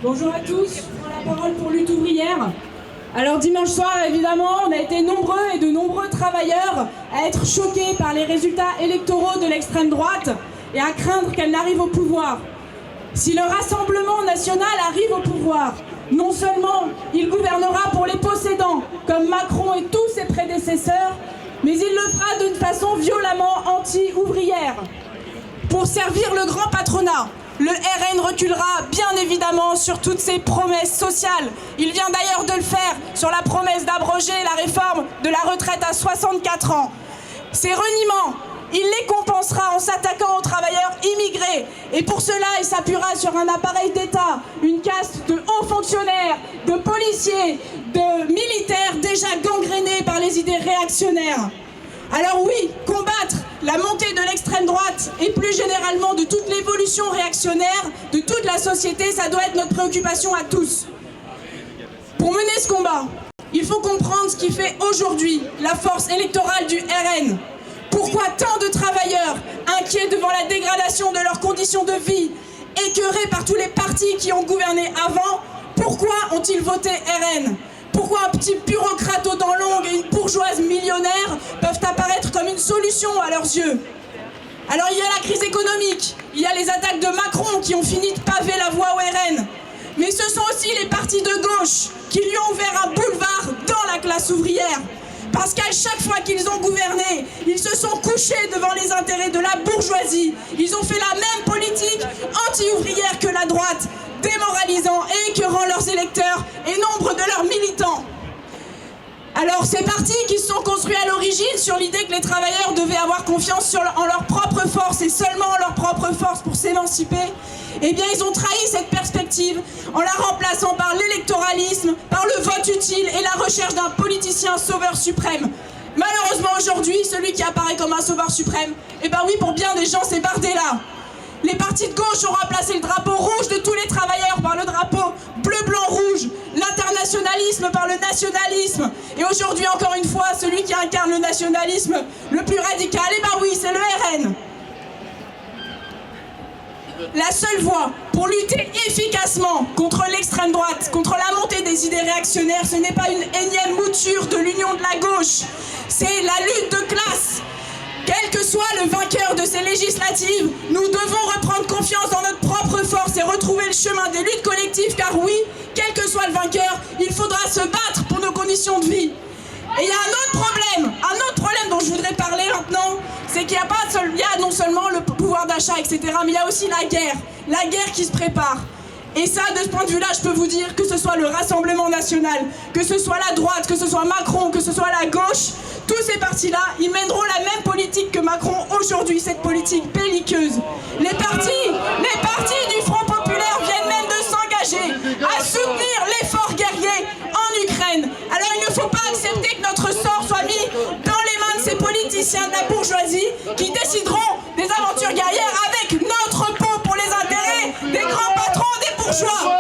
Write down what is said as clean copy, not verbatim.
Bonjour à tous, je prends la parole pour Lutte ouvrière. Alors dimanche soir, évidemment, on a été nombreux et de nombreux travailleurs à être choqués par les résultats électoraux de l'extrême droite et à craindre qu'elle n'arrive au pouvoir. Si le Rassemblement national arrive au pouvoir, non seulement il gouvernera pour les possédants, comme Macron et tous ses prédécesseurs, mais il le fera d'une façon violemment anti-ouvrière. Pour servir le grand patronat, le RN reculera bien évidemment sur toutes ses promesses sociales. Il vient d'ailleurs de le faire sur la promesse d'abroger la réforme de la retraite à 64 ans. Ces reniements, il les compensera en s'attaquant aux travailleurs immigrés. Et pour cela, il s'appuiera sur un appareil d'État, une caste de hauts fonctionnaires, de policiers, de militaires déjà gangrénés par les idées réactionnaires. Alors oui, combattre la montée de l'extrême droite et plus généralement de toute l'évolution réactionnaire de toute la société, ça doit être notre préoccupation à tous. Pour mener ce combat, il faut comprendre ce qui fait aujourd'hui la force électorale du RN. Pourquoi tant de travailleurs, inquiets devant la dégradation de leurs conditions de vie, écœurés par tous les partis qui ont gouverné avant, pourquoi ont-ils voté RN ? Pourquoi un petit bureaucrate aux dents longues et une bourgeoise millionnaire peuvent apparaître comme une solution à leurs yeux? Alors il y a la crise économique, il y a les attaques de Macron qui ont fini de paver la voie au RN. Mais ce sont aussi les partis de gauche qui lui ont ouvert un boulevard dans la classe ouvrière. Parce qu'à chaque fois qu'ils ont gouverné, ils se sont couchés devant les intérêts de la bourgeoisie. Ils ont fait la même politique anti-ouvrière que la droite, démoralisant et écœurant leurs électeurs et nombre de leurs militants. Alors ces partis qui se sont construits à l'origine sur l'idée que les travailleurs devaient avoir confiance en leur propre force et seulement en leur propre force pour s'émanciper, eh bien ils ont trahi cette perspective en la remplaçant par l'électoralisme, par le vote utile et la recherche d'un politicien sauveur suprême. Malheureusement aujourd'hui, celui qui apparaît comme un sauveur suprême, eh bien oui, pour bien des gens, c'est Bardella. Les partis de gauche ont remplacé le drapeau rouge de tous les travailleurs par le drapeau bleu-blanc-rouge, l'internationalisme par le nationalisme. Et aujourd'hui, encore une fois, celui qui incarne le nationalisme le plus radical, eh ben oui, c'est le RN. La seule voie pour lutter efficacement contre l'extrême droite, contre la montée des idées réactionnaires, ce n'est pas une énième mouture de l'union de la gauche, c'est la lutte de classe. Quel que soit le vainqueur de ces législatives, nous devons reprendre confiance dans notre propre force et retrouver le chemin des luttes collectives, car oui, quel que soit le vainqueur, il faudra se battre pour nos conditions de vie. Et il y a un autre problème dont je voudrais parler maintenant, c'est qu'il y a non seulement le pouvoir d'achat, etc., mais il y a aussi la guerre qui se prépare. Et ça, de ce point de vue-là, je peux vous dire que ce soit le Rassemblement national, que ce soit la droite, que ce soit Macron, que ce soit la gauche, tous ces partis-là, ils mèneront la même politique que Macron aujourd'hui, cette politique belliqueuse. Les partis du Front populaire viennent même de s'engager à soutenir l'effort guerrier en Ukraine. Alors il ne faut pas accepter que notre sort soit mis dans les mains de ces politiciens de la bourgeoisie qui décideront des aventures guerrières avec notre peau pour les intérêts des grands patrons des bourgeois.